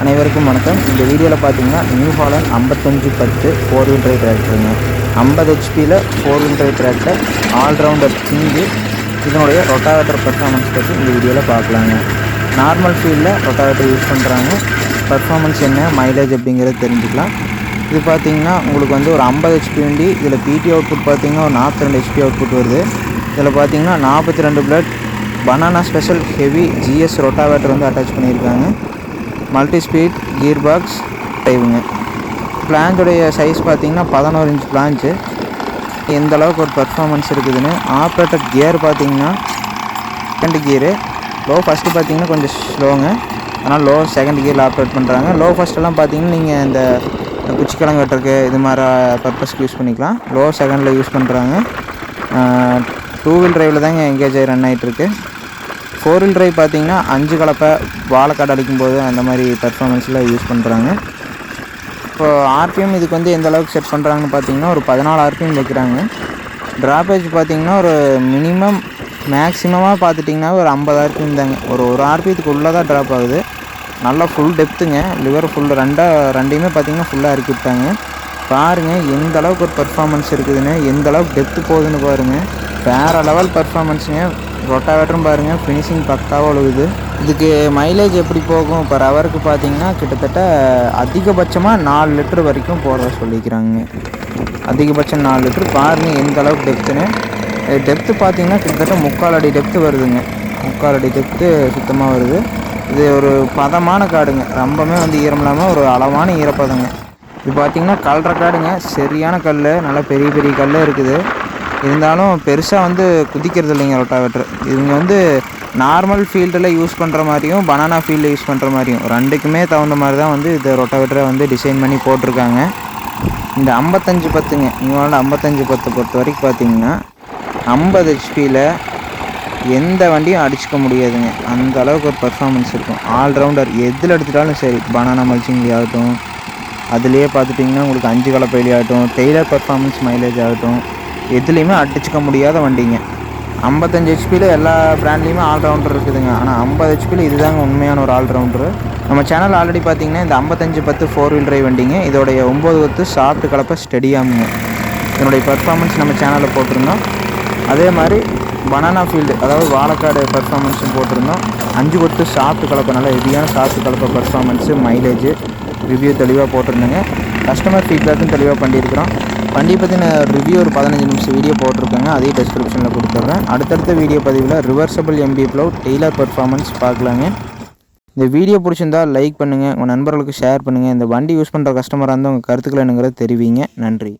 அனைவருக்கும் வணக்கம். இந்த வீடியோவில் பார்த்தீங்கன்னா நியூ ஹாலண்ட் 5510 4 வீல் டிரைவ் டிராக்டருங்க. 50 ஹெச்பியில் 4 wheel drive tractor, allrounder king. இதனுடைய ரொட்டாவேட்டர் பெர்ஃபார்மன்ஸ் பற்றி இந்த வீடியோவில் பார்க்கலாங்க. நார்மல் ஃபீல்டில் ரொட்டாவேட்டர் யூஸ் பண்ணுறாங்க. பெர்ஃபார்மன்ஸ் என்ன, மைலேஜ் அப்படிங்கிறது தெரிஞ்சுக்கலாம். இது பார்த்தீங்கன்னா உங்களுக்கு வந்து ஒரு 50 ஹெச்பி வண்டி. இதில் பிடி அவுட்புட் பார்த்தீங்கன்னா ஒரு 42 ஹெச்பி அவுட்புட் வருது. இதில் பார்த்தீங்கன்னா 42 blade banana special heavy GS rotavator வந்து அட்டாச் பண்ணியிருக்காங்க. மல்டி ஸ்பீட் கியர் பாக்ஸ் டிரைவுங்க. பிளான்ஸுடைய சைஸ் பார்த்தீங்கன்னா 11 இன்ச் பிளான்ச்சு. எந்த அளவுக்கு ஒரு பர்ஃபார்மன்ஸ் இருக்குதுன்னு ஆப்ரேட்டட் கியர் பார்த்தீங்கன்னா செகண்ட் கியரு. லோ ஃபஸ்ட்டு பார்த்தீங்கன்னா கொஞ்சம் ஸ்லோங்க, அதனால் லோ செகண்ட் கியரில் ஆப்ரேட் பண்ணுறாங்க. லோ ஃபஸ்ட்டெல்லாம் பார்த்தீங்கன்னா நீங்கள் இந்த குச்சிக்கிழங்கு வெட்டுறதுக்கு இது மாதிரி பர்பஸ்க்கு யூஸ் பண்ணிக்கலாம். லோ செகண்டில் யூஸ் பண்ணுறாங்க. 2 வீல் டிரைவில் தாங்க எங்கேஜ் ஆகி ரன் ஆகிட்டுருக்கு. 4 வீல் டிரைவ் பார்த்தீங்கன்னா 5 கலப்பை வாழைக்காடு அடிக்கும்போது அந்த மாதிரி பெர்ஃபார்மன்ஸில் யூஸ் பண்ணுறாங்க. இப்போது ஆர்பிஎம் இதுக்கு வந்து எந்த அளவுக்கு செட் பண்ணுறாங்கன்னு பார்த்தீங்கன்னா ஒரு 14 ஆர்பிஎம் வைக்கிறாங்க. ட்ராப்பேஜ் பார்த்தீங்கன்னா ஒரு மினிமம் மேக்ஸிமமாக பார்த்துட்டிங்கன்னா ஒரு 50 ஆர்பிஎம் தாங்க. ஒரு ஆர்பிஎத்துக்கு உள்ளே தான் ட்ராப் ஆகுது. நல்லா ஃபுல் டெப்த்துங்க. லிவர் ஃபுல் ரெண்டையுமே பார்த்தீங்கன்னா ஃபுல்லாக இறக்கி விட்டாங்க. பாருங்கள் எந்த அளவுக்கு ஒரு பர்ஃபார்மன்ஸ் இருக்குதுன்னு, எந்த அளவுக்கு டெப்த்து போகுதுன்னு பாருங்கள். வேறு லெவல் பர்ஃபார்மன்ஸுங்க. ரொட்டாவேட்டரும் பாருங்கள் ஃபினிஷிங் பக்காவாக ஒழுகுது. இதுக்கு மைலேஜ் எப்படி போகும் பர் ஹவருக்கு பார்த்தீங்கன்னா கிட்டத்தட்ட அதிகபட்சமாக 4 லிட்டர் வரைக்கும் போகிறத சொல்லிக்கிறாங்க. அதிகபட்சம் 4 லிட்டர். பாருங்கள் எந்த அளவுக்கு டெப்த்துன்னு. டெப்த்து பார்த்தீங்கன்னா கிட்டத்தட்ட 3/4 அடி டெப்த்து வருதுங்க. 3/4 அடி டெப்த்து சுத்தமாக வருது. இது ஒரு பதமான காடுங்க. ரொம்பவுமே வந்து ஈரம் இல்லாமல் ஒரு அளவான ஈரப்பதங்க. இது பார்த்திங்கன்னா கல்ற காடுங்க. சரியான கல், நல்லா பெரிய பெரிய கல் இருக்குது. இருந்தாலும் பெருசாக வந்து குதிக்கிறது இல்லைங்க ரொட்டாவேட்டர். இவங்க வந்து நார்மல் ஃபீல்டில் யூஸ் பண்ணுற மாதிரியும் பனானா ஃபீல்டில் யூஸ் பண்ணுற மாதிரியும் ரெண்டுக்குமே தகுந்த மாதிரி தான் வந்து இந்த ரொட்டாவேட்டரை வந்து டிசைன் பண்ணி போட்டிருக்காங்க. இந்த 5510ங்க, நியூ ஹாலண்ட் 5510 பொறுத்த வரைக்கும் பார்த்தீங்கன்னா 50 ஹெச்பியில் எந்த வண்டியும் அடிச்சுக்க முடியாதுங்க. அந்த அளவுக்கு ஒரு பர்ஃபார்மன்ஸ் இருக்கும். ஆல்ரவுண்டர் எதில் எடுத்துட்டாலும் சரி, பனானா மல்ச்சிங்லி ஆகட்டும், அதுலேயே பார்த்துட்டிங்கன்னா உங்களுக்கு 5 கலப்பையிலே ஆகட்டும், டெய்லர் பர்ஃபார்மன்ஸ் மைலேஜ் ஆகட்டும், எதுலேயுமே அடிச்சுக்க முடியாத வண்டிங்க. 55 ஹெச்பியில் எல்லா பிராண்ட்லேயுமே ஆல்ரவுண்டர் இருக்குதுங்க. ஆனால் 50 ஹெச்பியில் இதுதாங்க உண்மையான ஒரு ஆல்ரவுண்டரு. நம்ம சேனல் ஆல்ரெடி பார்த்தீங்கன்னா இந்த 5510 4 வீல் டிரைவ் வண்டிங்க. இதோடைய 9 கொத்து சாஃப்ட் கலப்பை ஸ்டெடியாமுங்க. இதனுடைய பர்ஃபார்மன்ஸ் நம்ம சேனலில் போட்டிருந்தோம். அதே மாதிரி பனானா ஃபீல்டு, அதாவது வாழைக்காடு பர்ஃபார்மன்ஸும் போட்டிருந்தோம். 5 கொத்து சாஃப்ட் கலப்பை, நல்லா ஹெவியான சாஃப்ட் கலப்பை பர்ஃபார்மன்ஸு, மைலேஜ் ரிவ்யூ தெளிவாக போட்டிருந்தேங்க. கஸ்டமர் ஃபீட்பேக்கும் தெளிவாக பண்ணியிருக்கிறோம். வண்டி பற்றின ரிவ்யூ ஒரு 15 நிமிஷம் வீடியோ போட்டிருக்கேங்க. அதே டிஸ்கிரிப்ஷனில் கொடுத்துட்றேன். அடுத்தடுத்த வீடியோ பதிவில் ரிவர்சபிள் எம்பி ப்ளோ டெய்லர் பெர்ஃபார்மன்ஸ் பார்க்கலாங்க. இந்த வீடியோ பிடிச்சிருந்தால் லைக் பண்ணுங்கள், உங்கள் நண்பர்களுக்கு ஷேர் பண்ணுங்கள். இந்த வண்டி யூஸ் பண்ணுற கஸ்டமராக இருந்தால் உங்கள் கருத்துக்களை என்னங்கிறத தெரிவிங்க. நன்றி.